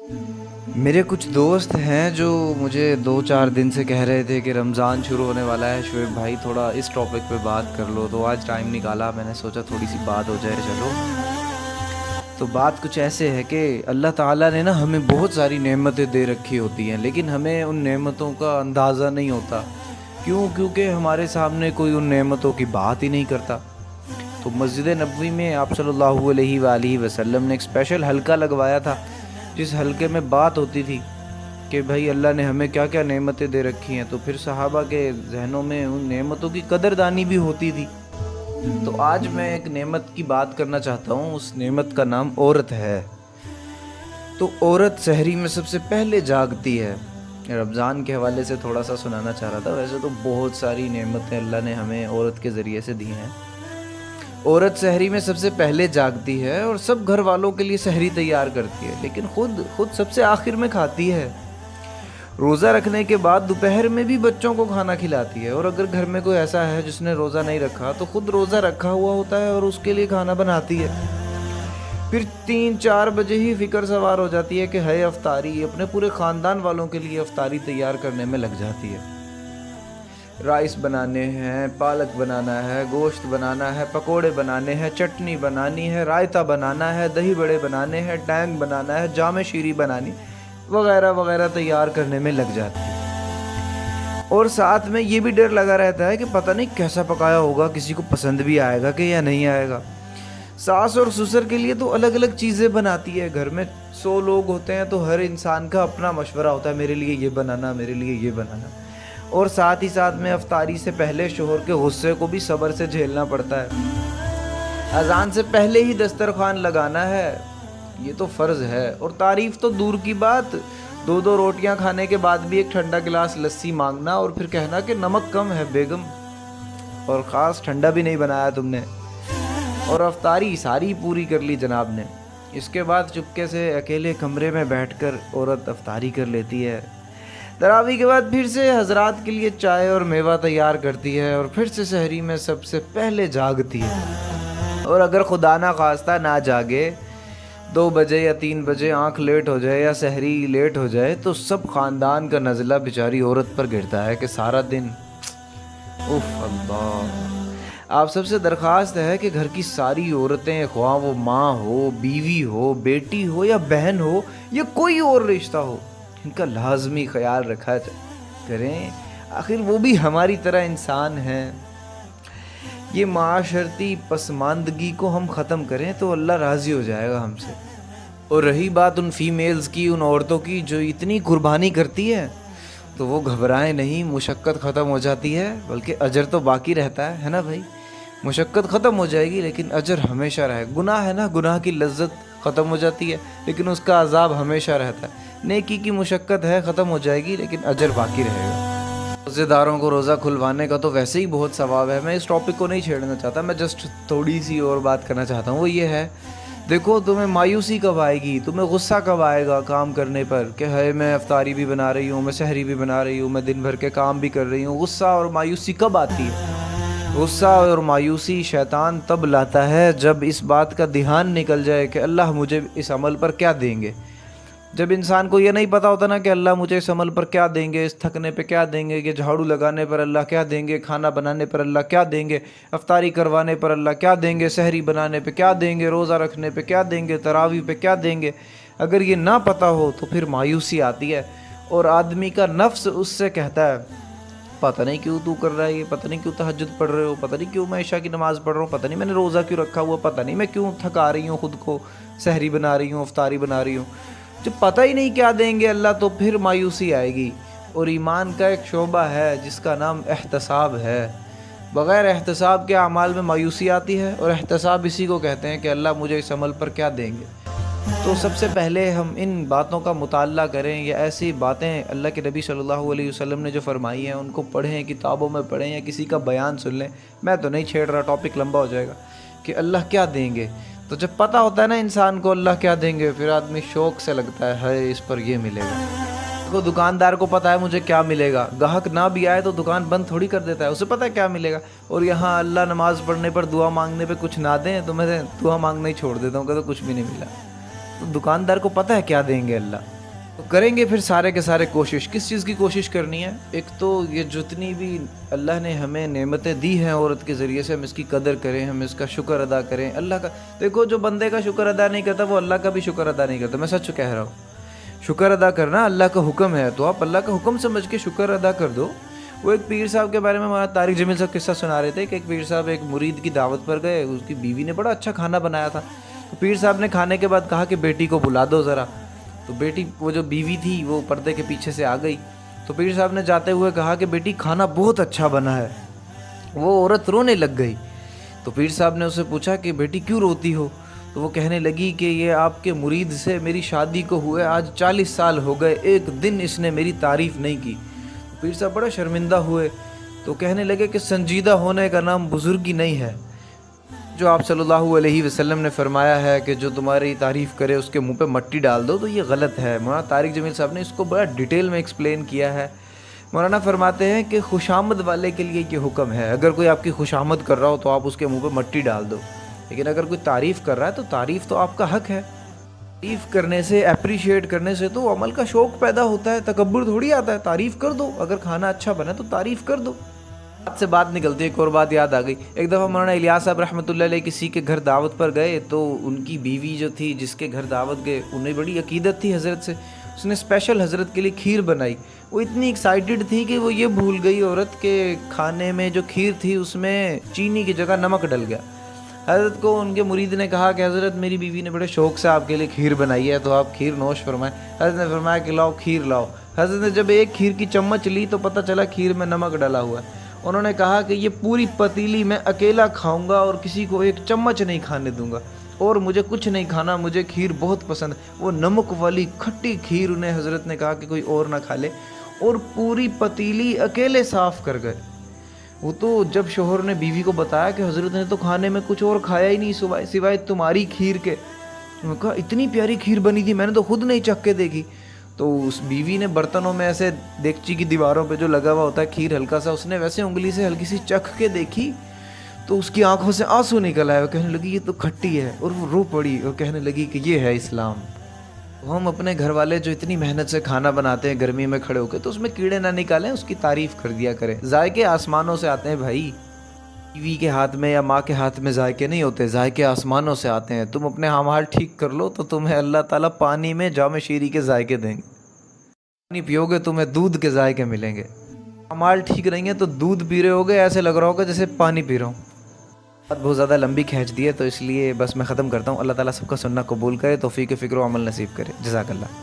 میرے کچھ دوست ہیں جو مجھے 2-4 دن سے کہہ رہے تھے کہ رمضان شروع ہونے والا ہے، شعیب بھائی تھوڑا اس ٹاپک پہ بات کر لو، تو آج ٹائم نکالا، میں نے سوچا تھوڑی سی بات ہو جائے. چلو، تو بات کچھ ایسے ہے کہ اللہ تعالیٰ نے نا ہمیں بہت ساری نعمتیں دے رکھی ہوتی ہیں، لیکن ہمیں ان نعمتوں کا اندازہ نہیں ہوتا. کیونکہ ہمارے سامنے کوئی ان نعمتوں کی بات ہی نہیں کرتا. تو مسجد نبوی میں آپ صلی اللہ علیہ وآلہ وسلم نے ایک اسپیشل حلقہ لگوایا تھا، جس حلقے میں بات ہوتی تھی کہ بھائی اللہ نے ہمیں کیا کیا نعمتیں دے رکھی ہیں. تو پھر صحابہ کے ذہنوں میں ان نعمتوں کی قدردانی بھی ہوتی تھی. تو آج میں ایک نعمت کی بات کرنا چاہتا ہوں، اس نعمت کا نام عورت ہے. تو عورت سحری میں سب سے پہلے جاگتی ہے. رمضان کے حوالے سے تھوڑا سا سنانا چاہ رہا تھا. ویسے تو بہت ساری نعمتیں اللہ نے ہمیں عورت کے ذریعے سے دی ہیں. عورت سحری میں سب سے پہلے جاگتی ہے اور سب گھر والوں کے لیے سحری تیار کرتی ہے، لیکن خود سب سے آخر میں کھاتی ہے. روزہ رکھنے کے بعد دوپہر میں بھی بچوں کو کھانا کھلاتی ہے، اور اگر گھر میں کوئی ایسا ہے جس نے روزہ نہیں رکھا تو خود روزہ رکھا ہوا ہوتا ہے اور اس کے لیے کھانا بناتی ہے. پھر 3-4 بجے ہی فکر سوار ہو جاتی ہے کہ ہے افطاری، اپنے پورے خاندان والوں کے لیے افطاری تیار کرنے میں لگ جاتی ہے. رائس بنانے ہیں، پالک بنانا ہے، گوشت بنانا ہے، پکوڑے بنانے ہیں، چٹنی بنانی ہے، رائتا بنانا ہے، دہی بڑے بنانے ہیں، ٹینگ بنانا ہے، جام شیری بنانی وغیرہ وغیرہ تیار کرنے میں لگ جاتی ہے. اور ساتھ میں یہ بھی ڈر لگا رہتا ہے کہ پتہ نہیں کیسا پکایا ہوگا، کسی کو پسند بھی آئے گا کہ یا نہیں آئے گا. ساس اور سسر کے لیے تو الگ الگ چیزیں بناتی ہے. گھر میں 100 لوگ ہوتے ہیں تو ہر انسان کا اپنا مشورہ ہوتا ہے، میرے لیے یہ بنانا، میرے لیے یہ بنانا. اور ساتھ ہی ساتھ میں افطاری سے پہلے شوہر کے غصے کو بھی صبر سے جھیلنا پڑتا ہے. اذان سے پہلے ہی دسترخوان لگانا ہے، یہ تو فرض ہے. اور تعریف تو دور کی بات، 2 روٹیاں کھانے کے بعد بھی ایک ٹھنڈا گلاس لسی مانگنا اور پھر کہنا کہ نمک کم ہے بیگم، اور خاص ٹھنڈا بھی نہیں بنایا تم نے. اور افطاری ساری پوری کر لی جناب نے. اس کے بعد چپکے سے اکیلے کمرے میں بیٹھ کر عورت افطاری کر لیتی ہے. تراویح کے بعد پھر سے حضرات کے لیے چائے اور میوہ تیار کرتی ہے اور پھر سے سحری میں سب سے پہلے جاگتی ہے. اور اگر خدا نہ خواستہ نہ جاگے، 2 بجے یا 3 بجے آنکھ لیٹ ہو جائے یا سحری لیٹ ہو جائے، تو سب خاندان کا نزلہ بیچاری عورت پر گرتا ہے کہ سارا دن اف اللہ. آپ سب سے درخواست ہے کہ گھر کی ساری عورتیں، خواہ وہ ماں ہو، بیوی ہو، بیٹی ہو یا بہن ہو یا کوئی اور رشتہ ہو، ان کا لازمی خیال رکھا کریں. آخر وہ بھی ہماری طرح انسان ہیں. یہ معاشرتی پسماندگی کو ہم ختم کریں تو اللہ راضی ہو جائے گا ہم سے. اور رہی بات ان فیمیلز کی، ان عورتوں کی جو اتنی قربانی کرتی ہے، تو وہ گھبرائیں نہیں، مشقت ختم ہو جاتی ہے بلکہ اجر تو باقی رہتا ہے نا بھائی. مشقت ختم ہو جائے گی لیکن اجر ہمیشہ رہے. گناہ ہے نا، گناہ کی لذت ختم ہو جاتی ہے لیکن اس کا عذاب ہمیشہ رہتا ہے. نیکی کی مشقت ہے، ختم ہو جائے گی لیکن اجر باقی رہے گا. روزے داروں کو روزہ کھلوانے کا تو ویسے ہی بہت ثواب ہے. میں اس ٹاپک کو نہیں چھیڑنا چاہتا، میں جسٹ تھوڑی سی اور بات کرنا چاہتا ہوں. وہ یہ ہے، دیکھو تمہیں مایوسی کب آئے گی، تمہیں غصہ کب آئے گا کام کرنے پر کہ ہے میں افطاری بھی بنا رہی ہوں، میں سحری بھی بنا رہی ہوں، میں دن بھر کے کام بھی کر رہی ہوں. غصہ اور مایوسی کب آتی ہے؟ غصہ اور مایوسی شیطان تب لاتا ہے جب اس بات کا دھیان نکل جائے کہ اللہ مجھے اس عمل پر کیا دیں گے. جب انسان کو یہ نہیں پتا ہوتا نا کہ اللہ مجھے اس عمل پر کیا دیں گے، اس تھکنے پہ کیا دیں گے، کہ جھاڑو لگانے پر اللہ کیا دیں گے، کھانا بنانے پر اللہ کیا دیں گے، افطاری کروانے پر اللہ کیا دیں گے، سحری بنانے پہ کیا دیں گے، روزہ رکھنے پہ کیا دیں گے، تراویح پہ کیا دیں گے، اگر یہ نہ پتا ہو تو پھر مایوسی آتی ہے. اور آدمی کا نفس اس سے کہتا ہے پتہ نہیں کیوں تو کر رہا ہے یہ، پتہ نہیں کیوں تہجد پڑھ رہے ہو، پتہ نہیں کیوں میں عشاء کی نماز پڑھ رہا ہوں، پتہ نہیں میں نے روزہ کیوں رکھا ہوا، پتہ نہیں میں کیوں تھکا رہی ہوں خود کو، سحری بنا رہی ہوں، افطاری بنا رہی ہوں. جب پتہ ہی نہیں کیا دیں گے اللہ تو پھر مایوسی آئے گی. اور ایمان کا ایک شعبہ ہے جس کا نام احتساب ہے. بغیر احتساب کے اعمال میں مایوسی آتی ہے، اور احتساب اسی کو کہتے ہیں کہ اللہ مجھے اس عمل پر کیا دیں گے. تو سب سے پہلے ہم ان باتوں کا مطالعہ کریں، یا ایسی باتیں اللہ کے نبی صلی اللہ علیہ وسلم نے جو فرمائی ہیں ان کو پڑھیں، کتابوں میں پڑھیں یا کسی کا بیان سن لیں. میں تو نہیں چھیڑ رہا، ٹاپک لمبا ہو جائے گا، کہ اللہ کیا دیں گے. تو جب پتہ ہوتا ہے نا انسان کو اللہ کیا دیں گے، پھر آدمی شوق سے لگتا ہے ہائے اس پر یہ ملے گا. کو دکاندار کو پتہ ہے مجھے کیا ملے گا، گاہک نہ بھی آئے تو دکان بند تھوڑی کر دیتا ہے، اسے پتہ ہے کیا ملے گا. اور یہاں اللہ نماز پڑھنے پر دعا مانگنے پہ کچھ نہ دیں تو میں دعا مانگنا ہی چھوڑ دیتا ہوں کہ تو کچھ بھی نہیں ملا. تو دکاندار کو پتہ ہے کیا دیں گے اللہ. تو کریں گے پھر سارے کے سارے کوشش. کس چیز کی کوشش کرنی ہے؟ ایک تو یہ جتنی بھی اللہ نے ہمیں نعمتیں دی ہیں عورت کے ذریعے سے، ہم اس کی قدر کریں، ہم اس کا شکر ادا کریں. اللہ کا دیکھو، جو بندے کا شکر ادا نہیں کرتا وہ اللہ کا بھی شکر ادا نہیں کرتا. میں سچ کہہ رہا ہوں. شکر ادا کرنا اللہ کا حکم ہے، تو آپ اللہ کا حکم سمجھ کے شکر ادا کر دو. وہ ایک پیر صاحب کے بارے میں ہمارا طارق جمیل صاحب قصہ سنا رہے تھے کہ ایک پیر صاحب ایک مرید کی دعوت پر گئے، اس کی بیوی نے بڑا اچھا کھانا بنایا تھا. تو پیر صاحب نے کھانے کے بعد کہا کہ بیٹی کو بلا دو ذرا. تو بیٹی، وہ جو بیوی تھی، وہ پردے کے پیچھے سے آ گئی. تو پیر صاحب نے جاتے ہوئے کہا کہ بیٹی کھانا بہت اچھا بنا ہے. وہ عورت رونے لگ گئی. تو پیر صاحب نے اسے پوچھا کہ بیٹی کیوں روتی ہو؟ تو وہ کہنے لگی کہ یہ آپ کے مرید سے میری شادی کو ہوئے آج 40 سال ہو گئے، ایک دن اس نے میری تعریف نہیں کی. پیر صاحب بڑا شرمندہ ہوئے. تو کہنے لگے کہ سنجیدہ ہونے کا نام بزرگی نہیں ہے. جو آپ صلی اللہ علیہ وسلم نے فرمایا ہے کہ جو تمہاری تعریف کرے اس کے منہ پہ مٹی ڈال دو، تو یہ غلط ہے. مولانا طارق جمیل صاحب نے اس کو بڑا ڈیٹیل میں ایکسپلین کیا ہے. مولانا فرماتے ہیں کہ خوشامد والے کے لیے یہ حکم ہے. اگر کوئی آپ کی خوشامد کر رہا ہو تو آپ اس کے منہ پہ مٹی ڈال دو، لیکن اگر کوئی تعریف کر رہا ہے تو تعریف تو آپ کا حق ہے. تعریف کرنے سے، اپریشیٹ کرنے سے تو عمل کا شوق پیدا ہوتا ہے، تکبر تھوڑی آتا ہے. تعریف کر دو. اگر کھانا اچھا بنا تو تعریف کر دو. بات سے بات نکلتی ہے، ایک اور بات یاد آ گئی. ایک دفعہ مولانا الیاس صاحب رحمۃ اللہ علیہ کسی کے گھر دعوت پر گئے، تو ان کی بیوی جو تھی جس کے گھر دعوت گئے، انہیں بڑی عقیدت تھی حضرت سے. اس نے اسپیشل حضرت کے لیے کھیر بنائی. وہ اتنی ایکسائٹیڈ تھی کہ وہ یہ بھول گئی عورت کے کھانے میں جو کھیر تھی اس میں چینی کی جگہ نمک ڈل گیا. حضرت کو ان کے مرید نے کہا کہ حضرت میری بیوی نے بڑے شوق سے آپ کے لیے کھیر بنائی ہے، تو آپ کھیر نوش فرمائیں. حضرت نے فرمایا کہ لاؤ کھیر لاؤ. حضرت نے جب ایک کھیر کی چمچ لی تو پتہ چلا کھیر میں نمک ڈلا ہوا ہے. انہوں نے کہا کہ یہ پوری پتیلی میں اکیلا کھاؤں گا اور کسی کو ایک چمچ نہیں کھانے دوں گا، اور مجھے کچھ نہیں کھانا، مجھے کھیر بہت پسند ہے. وہ نمک والی کھٹی کھیر انہیں حضرت نے کہا کہ کوئی اور نہ کھا لے، اور پوری پتیلی اکیلے صاف کر گئے. وہ تو جب شوہر نے بیوی کو بتایا کہ حضرت نے تو کھانے میں کچھ اور کھایا ہی نہیں سوائے تمہاری کھیر کے. انہوں نے کہا اتنی پیاری کھیر بنی تھی، میں نے تو خود نہیں چکھ کے دیکھی. تو اس بیوی نے برتنوں میں ایسے دیگچی کی دیواروں پہ جو لگا ہوا ہوتا ہے کھیر ہلکا سا، اس نے ویسے انگلی سے ہلکی سی چکھ کے دیکھی تو اس کی آنکھوں سے آنسو نکل آئے. وہ کہنے لگی یہ تو کھٹی ہے، اور وہ رو پڑی اور کہنے لگی کہ یہ ہے اسلام. ہم اپنے گھر والے جو اتنی محنت سے کھانا بناتے ہیں گرمی میں کھڑے ہو کے، تو اس میں کیڑے نہ نکالیں، اس کی تعریف کر دیا کریں. ذائقے آسمانوں سے آتے ہیں بھائی. بیوی کے ہاتھ میں یا ماں کے ہاتھ میں ذائقے نہیں ہوتے، ذائقے آسمانوں سے آتے ہیں. تم اپنے حال ٹھیک کر لو تو تمہیں اللہ تعالیٰ پانی میں جام شیری کے ذائقے دیں گے. پانی پیو گے تمہیں دودھ کے ذائقے ملیں گے. حال ٹھیک رہیں گے تو دودھ پی رہے ہوگے، ایسے لگ رہا ہوگا جیسے پانی پی رہا ہوں. بات بہت زیادہ لمبی کھینچ دی ہے، تو اس لیے بس میں ختم کرتا ہوں. اللہ تعالیٰ سب کا سننا قبول کرے، توفیق فکر و عمل نصیب کرے. جزاک اللہ.